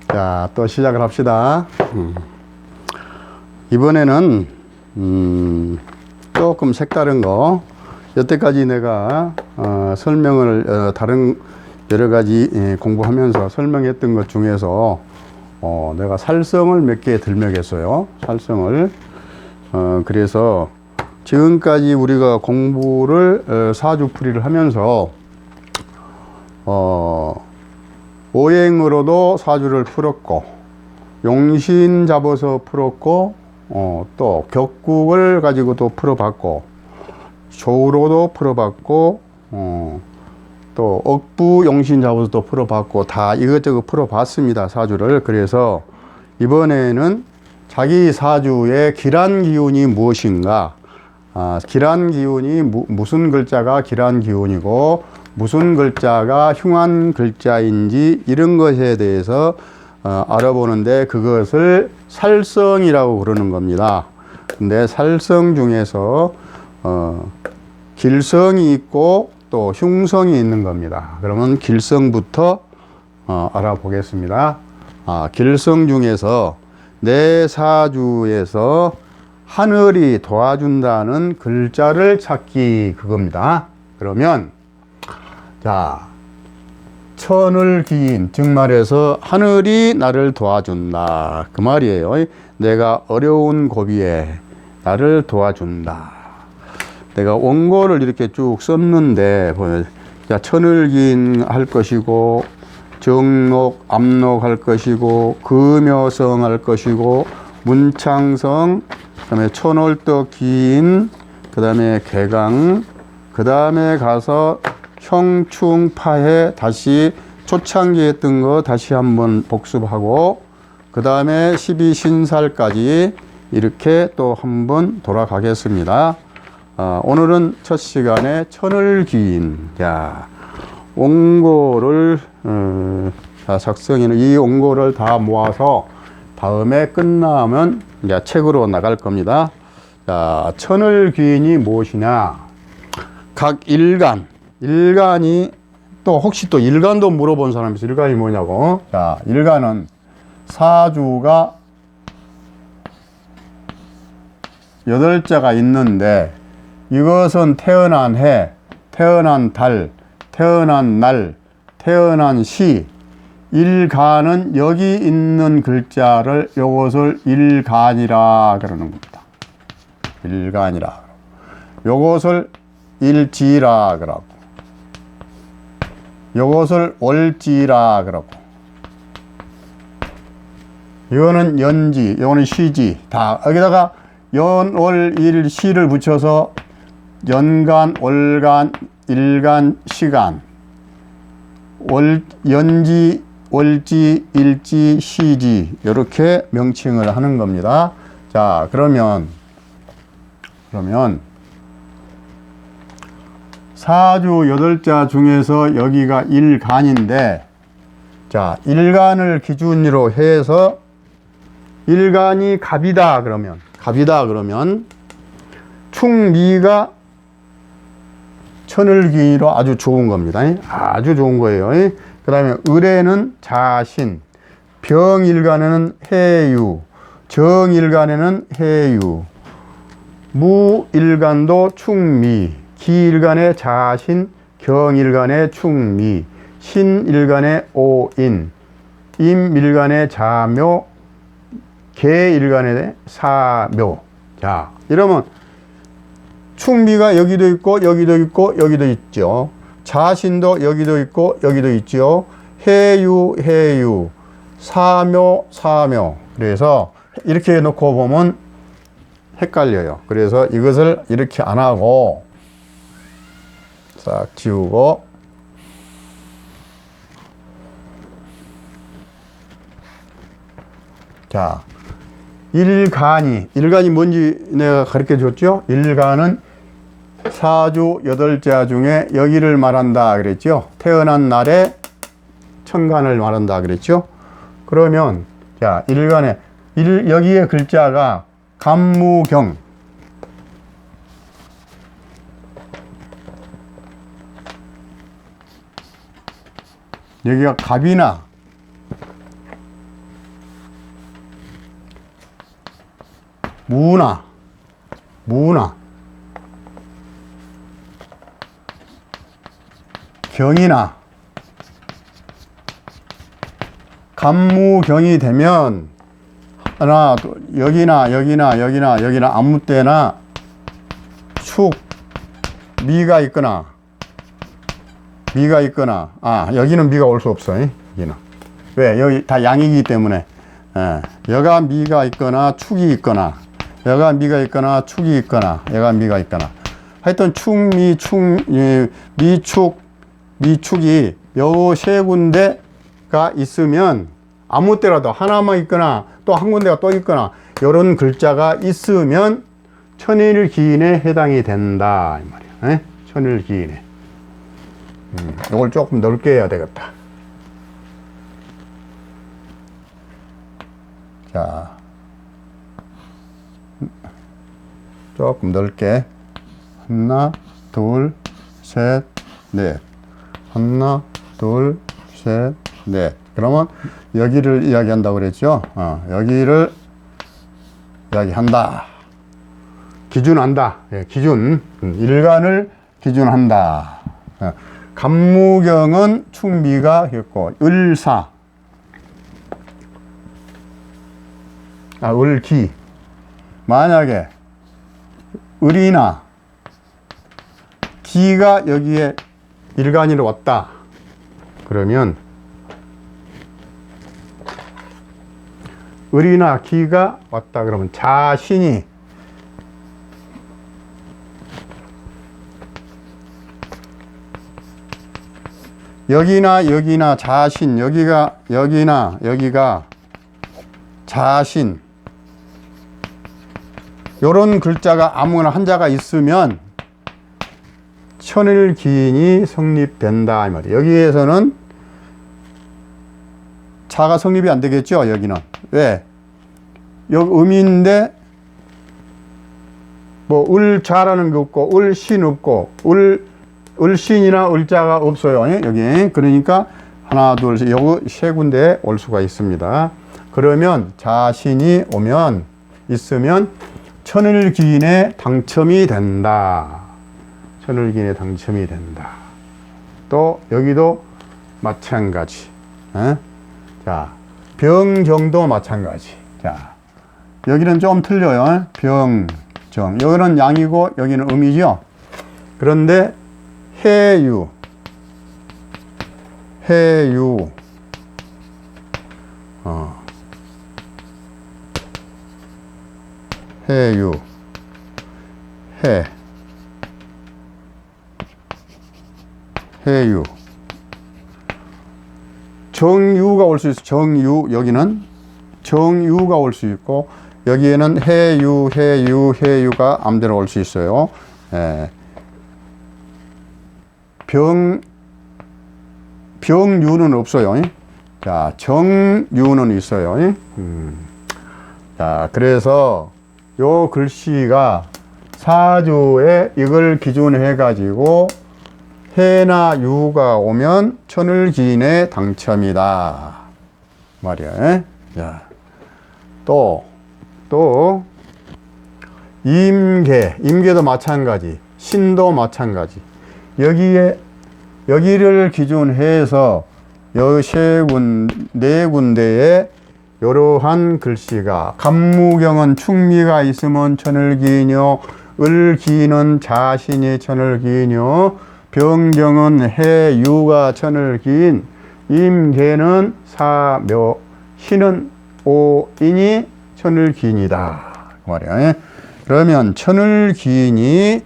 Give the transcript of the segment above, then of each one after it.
자, 또 시작을 합시다. 이번에는 조금 색다른 거, 여태까지 내가 설명을 다른 여러 가지 공부하면서 설명했던 것 중에서 내가 살성을 몇 개 들먹였어요. 살성을. 그래서 지금까지 우리가 공부를 사주풀이를 하면서 오행으로도 사주를 풀었고, 용신 잡아서 풀었고, 또 격국을 가지고도 풀어봤고, 조로도 풀어봤고, 또 억부 용신 잡아서도 풀어봤고, 다 이것저것 풀어봤습니다, 사주를. 그래서 이번에는 자기 사주의 기란 기운이 무엇인가, 기란 기운이 무슨 글자가 기란 기운이고 무슨 글자가 흉한 글자인지 이런 것에 대해서 알아보는데, 그것을 살성이라고 그러는 겁니다. 근데 살성 중에서 길성이 있고 또 흉성이 있는 겁니다. 그러면 길성부터 알아보겠습니다. 길성 중에서 내 사주에서 하늘이 도와준다는 글자를 찾기, 그겁니다. 그러면 자, 천을 기인, 즉 말해서 하늘이 나를 도와준다, 그 말이에요. 내가 어려운 고비에 나를 도와준다. 내가 원고를 이렇게 쭉 썼는데, 자, 천을 기인 할 것이고, 정록, 압록 할 것이고, 금여성 할 것이고, 문창성, 그 다음에 천월덕 기인, 그 다음에 개강, 그 다음에 가서 형충파해, 다시 초창기 했던 거 다시 한번 복습하고, 그 다음에 12신살까지 이렇게 또 한번 돌아가겠습니다. 오늘은 첫 시간에 천을 기인, 자, 원고를 작성해는 이 원고를 다 모아서 다음에 끝나면 이제 책으로 나갈 겁니다. 자, 천을 기인이 무엇이냐? 각 일간이 또 혹시 또 일간도 물어본 사람이 있어요. 일간이 뭐냐고. 자, 일간은 사주가 8자가 있는데, 이것은 태어난 해, 태어난 달, 태어난 날, 태어난 시, 일간은 여기 있는 글자를 요것을 일간이라 그러는 겁니다. 일간이라. 요것을 일지라 그러고, 요것을 월지라 그러고, 이거는 연지, 이거는 시지. 다 여기다가 연, 월, 일, 시를 붙여서 연간, 월간, 일간, 시간, 연지, 월지, 일지, 시지, 이렇게 명칭을 하는 겁니다. 자, 그러면 사주 8자 중에서 여기가 일간인데, 자, 일간을 기준으로 해서 일간이 갑이다 그러면 충미가 천을기로 아주 좋은 겁니다. 아주 좋은 거예요. 그 다음에 을에는 자신, 병일간에는 해유, 정일간에는 해유, 무일간도 충미, 기일간의 자신, 경일간의 충미, 신일간의 오인, 임일간의 자묘, 계일간의 사묘. 자, 이러면 충미가 여기도 있고 여기도 있고 여기도 있죠. 자신도 여기도 있고 여기도 있죠. 해유, 사묘. 그래서 이렇게 해놓고 보면 헷갈려요. 그래서 이것을 이렇게 안 하고 싹 지우고, 자, 일간이 뭔지 내가 가르쳐 줬죠. 일간은 사주 8자 중에 여기를 말한다 그랬죠. 태어난 날에 천간을 말한다 그랬죠. 그러면 자, 일간에 여기에 글자가 간무경, 여기가 갑이나 무나 경이나 갑무경이 되면 하나 여기나 아무 때나 축 미가 있거나 여기는 미가 올 수 없어. 여기는 왜? 여기 다 양이기 때문에. 여가 미가 있거나 축이 있거나 여가 미가 있거나 축이 있거나 여가 미가 있거나 하여튼 미축이 요 세 군데가 있으면 아무 때라도 하나만 있거나 또 한 군데가 또 있거나 요런 글자가 있으면 천일기인에 해당이 된다 이 말이야. 천일기인에. 요걸 조금 넓게 해야 되겠다. 자, 조금 넓게. 하나, 둘, 셋, 넷. 하나, 둘, 셋, 넷. 그러면 여기를 이야기한다고 그랬죠? 여기를 이야기한다. 기준한다. 기준. 일간을 기준한다. 갑무경은 충미가 있고, 을기. 만약에 을이나 기가 여기에 일간이로 왔다. 그러면 을이나 기가 왔다 그러면 자신이 여기나 자신 여기가 자신 요런 글자가 아무거나 한자가 있으면 천일기인이 성립된다 이 말이에요. 여기에서는 자가 성립이 안 되겠죠. 여기는 왜? 여기 음인데 뭐 을자라는 게 없고 을신 없고 을신이나 을자가 없어요. 여기 그러니까 하나 둘 셋 요거 세 군데에 올 수가 있습니다. 그러면 자신이 있으면 천일기인에 당첨이 된다. 천일기인에 당첨이 된다. 또 여기도 마찬가지. 자, 병정도 마찬가지. 자, 여기는 좀 틀려요. 병정. 여기는 양이고 여기는 음이죠. 그런데 해유. 해유. 해유. 정유가 올 수 있어. 정유. 여기는 정유가 올 수 있고, 여기에는 해유가 암대로 올 수 있어요. 병유는 없어요. 자, 정유는 있어요. 자, 그래서 요 글씨가 사조에 이걸 기준해 가지고 해나 유가 오면 천을기인에 당첨이다 말이야. 자, 또 임계도 마찬가지, 신도 마찬가지. 여기를 기준해서 네 군데에 이러한 글씨가 갑무경은 충미가 있으면 천을기인이요, 을기인은 자신이 천을기인이요, 병경은 해유가 천을기인, 임계는 사묘, 신은 오인이 천을기인이다 그 말이야. 그러면 천을기인이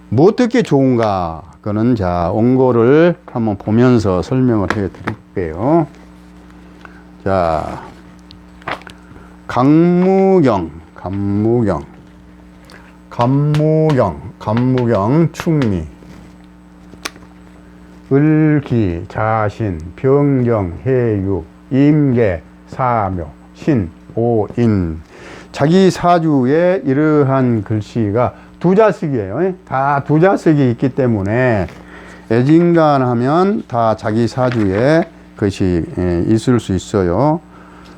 뭐 어떻게 좋은가? 그거는 자, 원고를 한번 보면서 설명을 해 드릴게요. 자, 갑무경 충미, 을기 자신, 병경 해유, 임계 사묘, 신 오인. 자기 사주에 이러한 글씨가 두자식이에요. 다 두자식이 있기 때문에 애진간 하면 다 자기 사주에 것이 있을 수 있어요.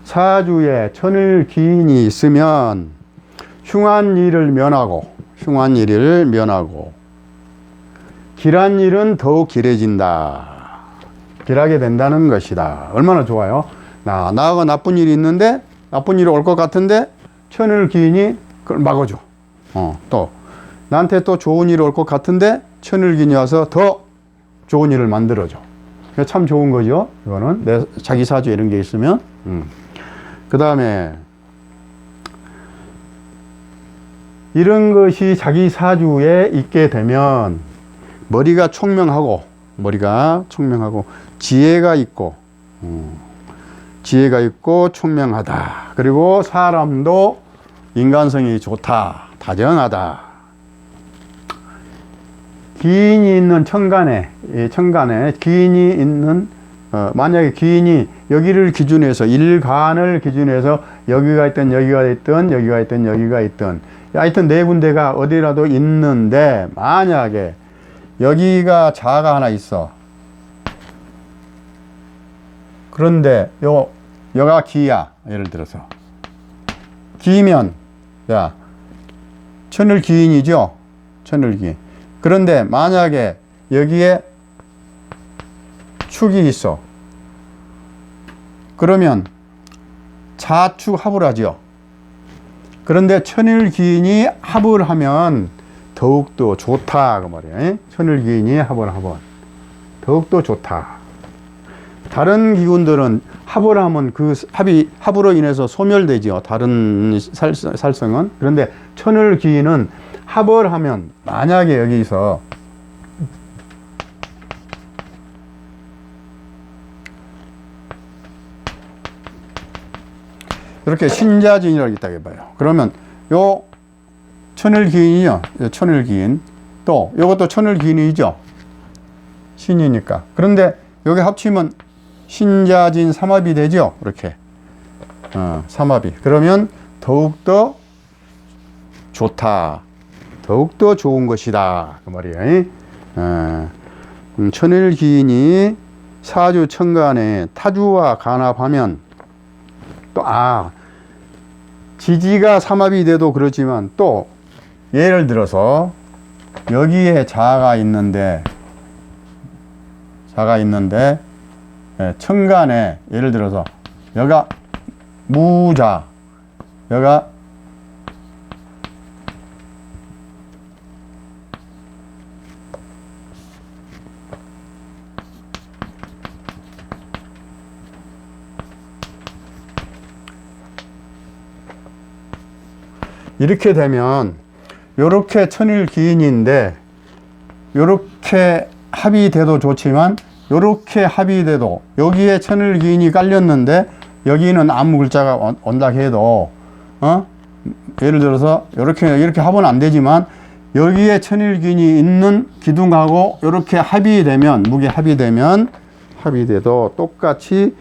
사주에 천을 기인이 있으면 흉한 일을 면하고 길한 일은 더욱 길해진다. 길하게 된다는 것이다. 얼마나 좋아요. 나하고 나쁜 일이 있는데 나쁜 일이 올 것 같은데 천을 기인이 그걸 막아줘. 또 나한테 또 좋은 일이 올 것 같은데 천을 기인이 와서 더 좋은 일을 만들어줘. 참 좋은 거죠. 이거는 내 자기 사주에 이런 게 있으면. 그 다음에 이런 것이 자기 사주에 있게 되면 머리가 총명하고 지혜가 있고 총명하다. 그리고 사람도 인간성이 좋다. 다정하다. 기인이 있는 천간에 기인이 있는 만약에 기인이 여기를 기준해서 일간을 기준해서 여기가 있든 하여튼 네 군데가 어디라도 있는데 만약에 여기가 자가 하나 있어. 그런데 여가 기야. 예를 들어서 기면 천을 기인이죠. 천을 기인. 그런데 만약에 여기에 축이 있어. 그러면 자축 합을 하죠. 그런데 천을 기인이 합을 하면 더욱더 좋다. 그 말이에요. 천을 기인이 합을 하면 더욱더 좋다. 다른 기운들은 합을 하면 그 합으로 인해서 소멸되죠. 다른 살성은. 그런데 천을 기인은 합을 하면 만약에 여기서 이렇게 신자진이라고 있다고 해봐요. 그러면 요 천을 기인이요. 천을 기인. 또 요것도 천을 기인이죠. 신이니까. 그런데 여기 합치면 신자진 삼합이 되죠. 이렇게. 삼합이. 그러면 더욱더 좋다. 더욱더 좋은 것이다. 그 말이에요. 천을 기인이 사주 천간에 타주와 간합하면 또 지지가 삼합이 돼도 그렇지만 또 예를 들어서 여기에 자가 있는데 천간에 예를 들어서 여가 무자, 여가 이렇게 되면 요렇게 천일 기인인데 요렇게 합이 돼도 좋지만 요렇게 합이 돼도 여기에 천일 기인이 깔렸는데 여기는 아무 글자가 온다 해도 예를 들어서 이렇게 합은 안 되지만 여기에 천일 기인이 있는 기둥하고 요렇게 합이 되면 무게 합이 돼도 똑같이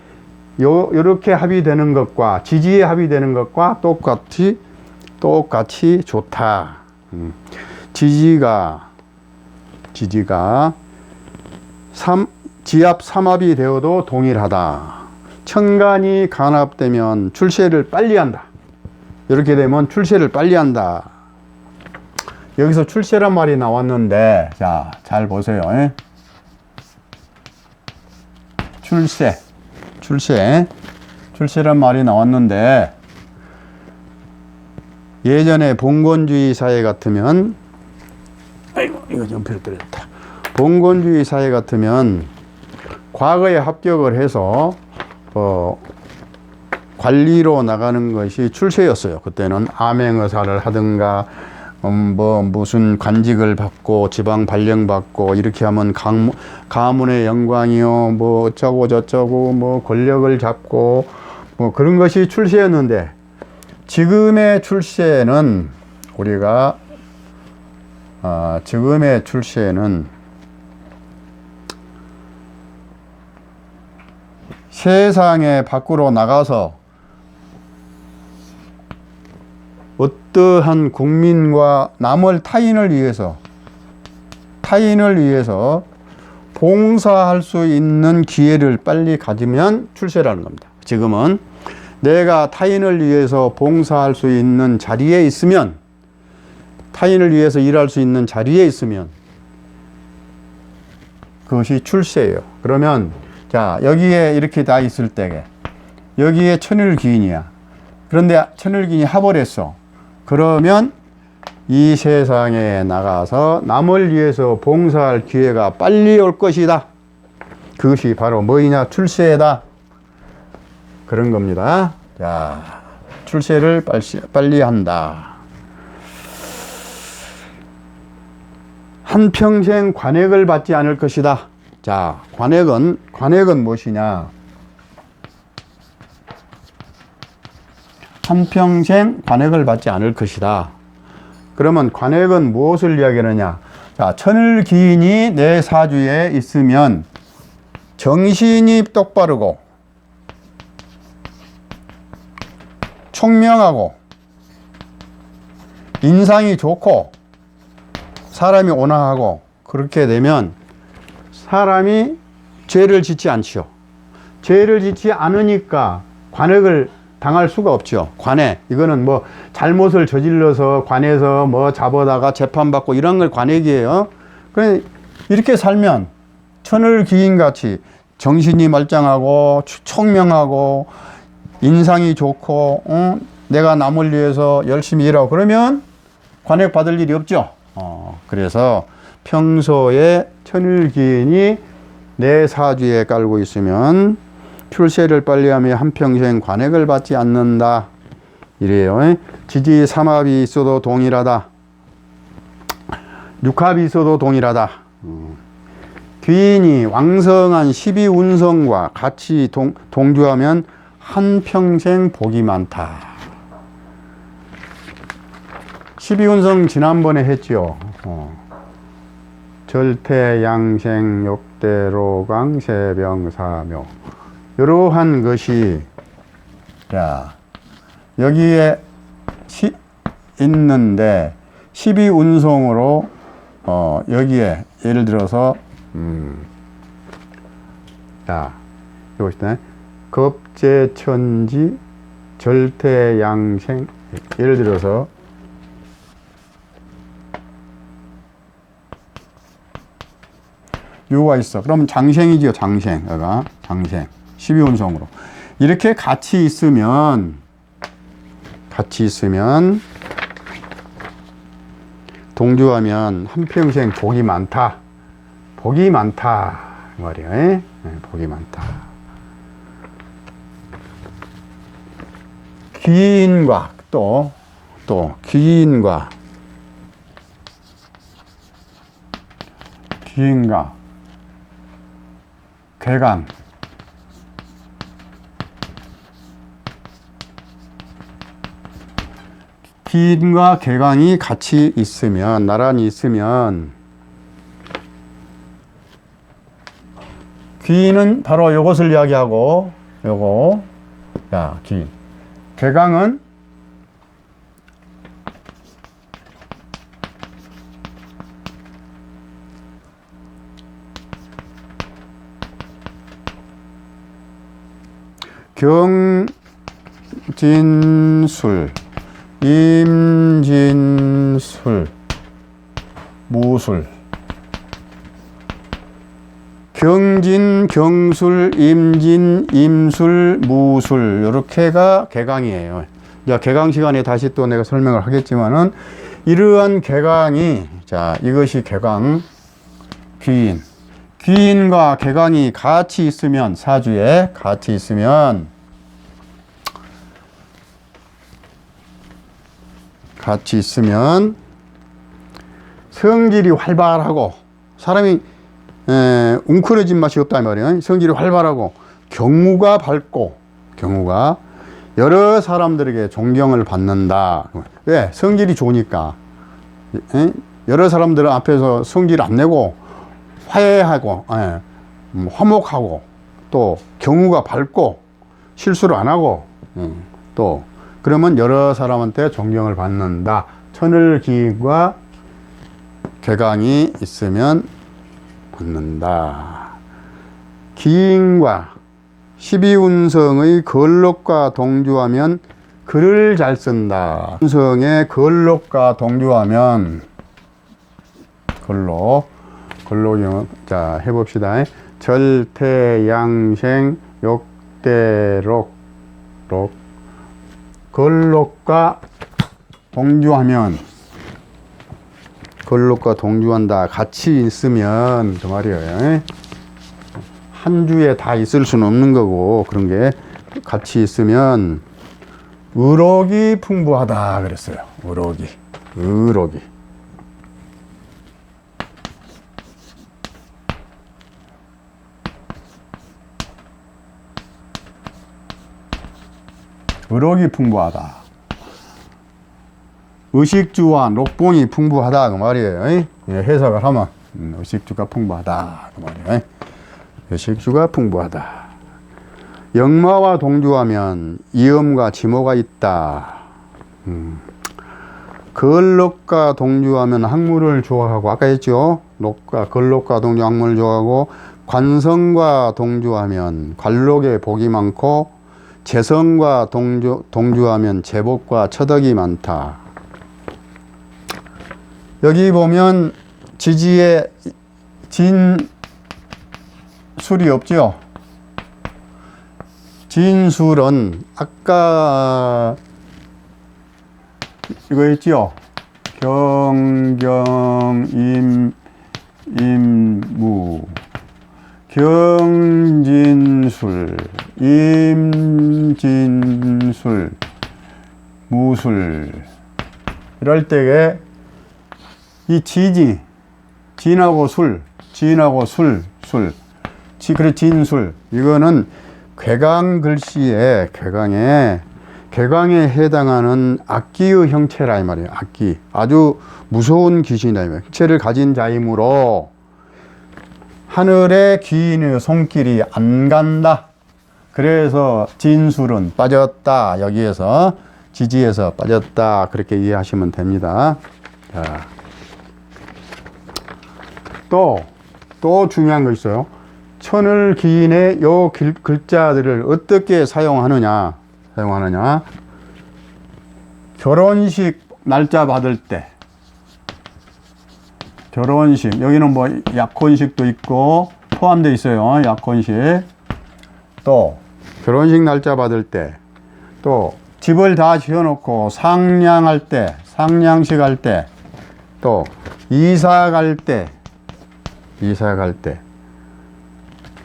요렇게 합이 되는 것과 지지에 합이 되는 것과 똑같이 좋다. 지지가 지합 삼합이 되어도 동일하다. 천간이 간합되면 출세를 빨리 한다. 이렇게 되면 출세를 빨리 한다. 여기서 출세란 말이 나왔는데 자, 잘 보세요. 출세란 말이 나왔는데 예전에 봉건주의 사회 같으면 이거 연필을 떨어졌다. 봉건주의 사회 같으면 과거에 합격을 해서 관리로 나가는 것이 출세였어요. 그때는 암행의사를 하든가 무슨 관직을 받고 지방 발령 받고 이렇게 하면 가문의 영광이요 뭐 어쩌고 저쩌고 뭐 권력을 잡고 뭐 그런 것이 출세였는데 지금의 출세는 세상에 밖으로 나가서 어떠한 국민과 타인을 위해서 봉사할 수 있는 기회를 빨리 가지면 출세라는 겁니다. 지금은 내가 타인을 위해서 봉사할 수 있는 자리에 있으면, 타인을 위해서 일할 수 있는 자리에 있으면 그것이 출세예요. 그러면 자, 여기에 이렇게 다 있을 때 여기에 천일귀인이야. 그런데 천일귀인이 합을 했어. 그러면 이 세상에 나가서 남을 위해서 봉사할 기회가 빨리 올 것이다. 그것이 바로 뭐이냐? 출세다. 그런 겁니다. 자, 출세를 빨리 한다. 한평생 관액을 받지 않을 것이다. 자, 관액은 무엇이냐? 한평생 관액을 받지 않을 것이다. 그러면 관액은 무엇을 이야기하느냐? 자, 천을기인이 내 사주에 있으면 정신이 똑바르고 총명하고 인상이 좋고 사람이 온화하고, 그렇게 되면 사람이 죄를 짓지 않지요. 죄를 짓지 않으니까 관액을 당할 수가 없죠. 관해, 이거는 뭐 잘못을 저질러서 관에서 뭐 잡아다가 재판받고 이런 걸 관액이에요. 그래, 이렇게 살면 천을귀인같이 정신이 말짱하고 총명하고 인상이 좋고, 내가 남을 위해서 열심히 일하고 그러면 관액 받을 일이 없죠. 그래서 평소에 천일귀인이 내 사주에 깔고 있으면 출세를 빨리 하며 한평생 관액을 받지 않는다. 이래요. 지지 삼합이 있어도 동일하다. 육합이 있어도 동일하다. 귀인이 왕성한 12운성과 같이 동조하면 한평생 복이 많다. 12운성 지난번에 했죠. 절태, 양생, 욕대, 로강, 세병, 사묘. 이러한 것이, 자, 여기에 있는데 12운성으로 여기에 예를 들어서 자, 이것이네. 겁재천지, 절태양생. 예를 들어서 요가 있어. 그러면 장생이지요. 장생. 여가 장생. 12운성으로 이렇게 같이 있으면 동조하면 한평생 복이 많다. 복이 많다 이 말이에요. 네, 복이 많다. 귀인과 또 귀인과 개강, 귀인과 개강이 같이 있으면, 나란히 있으면, 귀인은 바로 이것을 이야기하고, 요거, 자, 귀인. 개강은 경진술, 임진술, 무술. 경진, 경술, 임진, 임술, 무술. 요렇게가 개강이에요. 자, 개강 시간에 다시 또 내가 설명을 하겠지만은, 이러한 개강이, 자, 이것이 개강, 귀인. 귀인과 개강이 같이 있으면, 사주에 같이 있으면, 성질이 활발하고, 사람이 웅크러진 맛이 없다 말이에요. 성질이 활발하고, 경우가 밝고, 여러 사람들에게 존경을 받는다. 왜? 성질이 좋으니까. 여러 사람들 앞에서 성질 안 내고 화해하고, 화목하고, 또 경우가 밝고 실수를 안 하고, 또 그러면 여러 사람한테 존경을 받는다. 천을기인과 개강이 있으면 붙는다. 기인과 12운성의 걸록과 동주하면 글을 잘 쓴다. 운성의 걸록과 동주하면 걸록 자 해봅시다. 절태양생 욕대록 걸록과 동주한다. 같이 있으면 그 말이에요. 한 주에 다 있을 수는 없는 거고 그런 게 같이 있으면 의록이 풍부하다 그랬어요. 의록이 풍부하다. 의식주와 녹봉이 풍부하다 그 말이에요. 해석을 하면 의식주가 풍부하다 그 말이에요. 의식주가 풍부하다. 역마와 동주하면 이음과 지모가 있다. 걸록과 동주하면 학문을 좋아하고 아까 했죠. 걸록과 동주 학문을 좋아하고 관성과 동주하면 관록에 복이 많고 재성과 동주하면 제복과 처덕이 많다. 여기 보면 지지에 진술이 없죠. 진술은 아까 이거 했죠. 경경 임무 경진술 임진술 무술 이럴 때에 이 진하고 술 그래 진술 이거는 괴강 글씨에 괴강에 해당하는 악기의 형체라 이 말이에요. 악기 아주 무서운 귀신이다 이 말이에요. 형체를 가진 자이므로 하늘의 귀인의 손길이 안 간다. 그래서 진술은 빠졌다. 여기에서 지지에서 빠졌다. 그렇게 이해하시면 됩니다. 자. 또 중요한 거 있어요. 천을 기인의 요 글자들을 어떻게 사용하느냐. 결혼식 날짜 받을 때. 결혼식. 여기는 뭐 약혼식도 있고 포함되어 있어요. 약혼식. 또 결혼식 날짜 받을 때. 또 집을 다 지어놓고 상냥할 때. 상냥식 할 때. 또 이사 갈 때.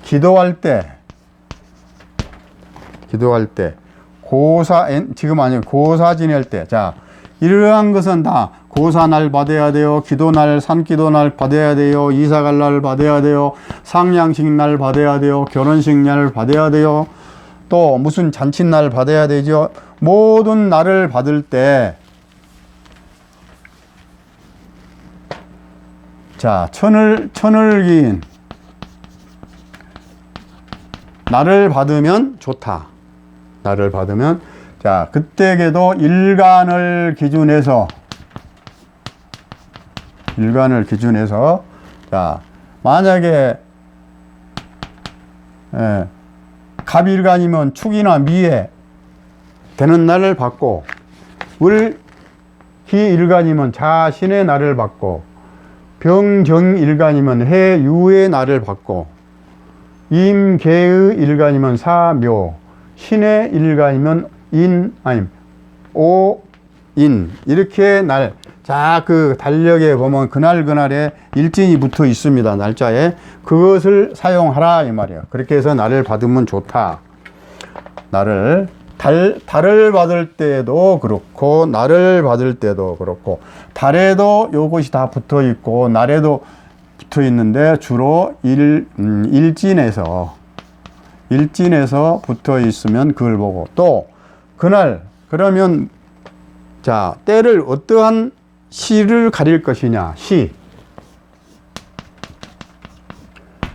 기도할 때, 고사 지낼 때. 자, 이러한 것은 다 고사 날 받아야 돼요. 기도 날, 산기도 날 받아야 돼요. 이사 갈 날 받아야 돼요. 상냥식 날 받아야 돼요. 결혼식 날 받아야 돼요. 또 무슨 잔치 날 받아야 되죠. 모든 날을 받을 때, 자, 천을 기인 날을 받으면 좋다. 날을 받으면 자 그때에도 일간을 기준해서 자 만약에 갑일간이면 축이나 미에 되는 날을 받고 을기일간이면 자신의 날을 받고 병정일간이면 해유의 날을 받고 임계의 일간이면 사묘 신의 일간이면 오인 이렇게 날. 자, 그 달력에 보면 그날에 일진이 붙어 있습니다. 날짜에 그것을 사용하라 이 말이에요. 그렇게 해서 날을 받으면 좋다. 달을 받을 때도 그렇고 날을 받을 때도 그렇고 달에도 요것이 다 붙어 있고 날에도 붙어 있는데 주로 일진에서 붙어 있으면 그걸 보고 또 그날 그러면 자 때를 어떠한 시를 가릴 것이냐.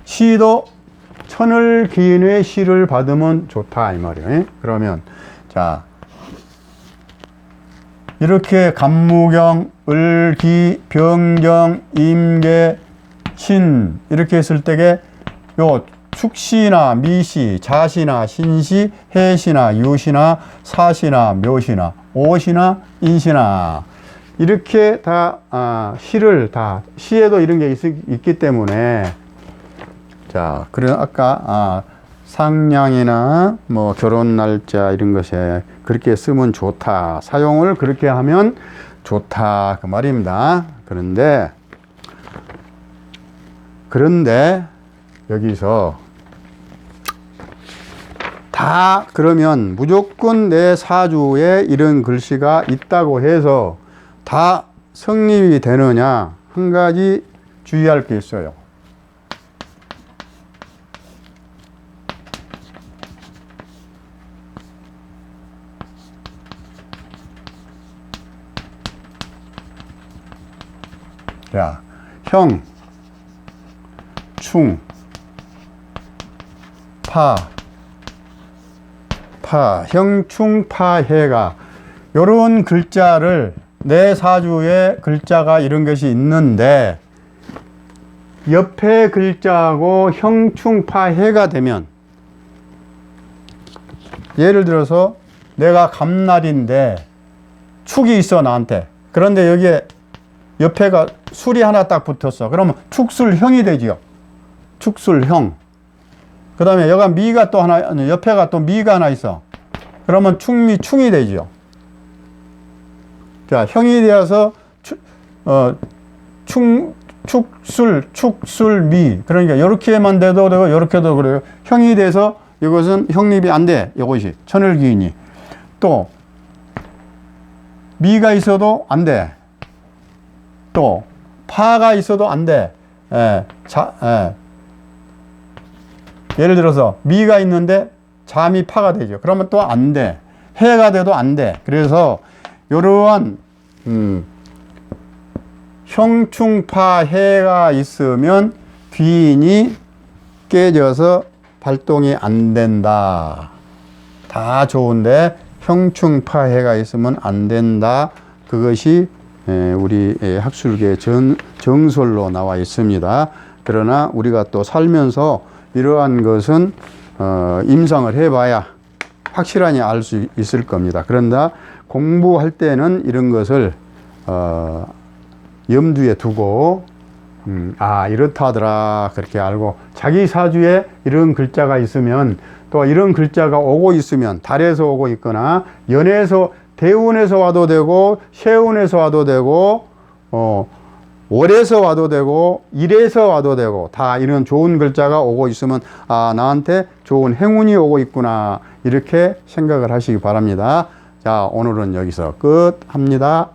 시도 천을 기인의 시를 받으면 좋다 이 말이에요. 그러면 자 이렇게 간무경, 을기, 병경, 임계, 신 이렇게 했을 때게 요 축시나 미시, 자시나 신시, 해시나 유시나 사시나 묘시나 오시나 인시나 이렇게 다 시를 다 시에도 이런 게 있기 때문에 자 그런 아까 상냥이나 뭐 결혼 날짜 이런 것에 그렇게 쓰면 좋다, 사용을 그렇게 하면 좋다 그 말입니다. 그런데 여기서 다 그러면 무조건 내 사주에 이런 글씨가 있다고 해서 다 성립이 되느냐, 한 가지 주의할 게 있어요. 자, 형, 충, 파, 형충, 파, 해가 요런 글자를 내 사주에 글자가 이런 것이 있는데 옆에 글자하고 형충, 파, 해가 되면 예를 들어서 내가 감날인데 축이 있어 나한테. 그런데 여기에 옆에가 술이 하나 딱 붙었어. 그러면 축술형이 되지요. 축술형. 그 다음에 여가 미가 또 하나, 옆에가 또 미가 하나 있어. 그러면 충미, 충이 되지요. 자, 형이 되어서 축술, 미. 그러니까 이렇게만 돼도 되고, 이렇게도 그래요. 형이 돼서 이것은 형립이 안 돼. 이것이. 천을기인이. 또, 미가 있어도 안 돼. 또, 파가 있어도 안 돼. 예를 들어서 미가 있는데 잠이 파가 되죠. 그러면 또 안 돼. 해가 돼도 안 돼. 그래서 이러한 형충파 해가 있으면 귀인이 깨져서 발동이 안 된다. 다 좋은데 형충파 해가 있으면 안 된다. 그것이 우리 학술계 정설로 나와 있습니다. 그러나 우리가 또 살면서 이러한 것은 임상을 해봐야 확실하게 알 수 있을 겁니다. 그런데 공부할 때는 이런 것을 염두에 두고 이렇다 하더라 그렇게 알고, 자기 사주에 이런 글자가 있으면, 또 이런 글자가 오고 있으면 달에서 오고 있거나 연에서 대운에서 와도 되고 세운에서 와도 되고 월에서 와도 되고 일에서 와도 되고, 다 이런 좋은 글자가 오고 있으면 나한테 좋은 행운이 오고 있구나 이렇게 생각을 하시기 바랍니다. 자, 오늘은 여기서 끝합니다.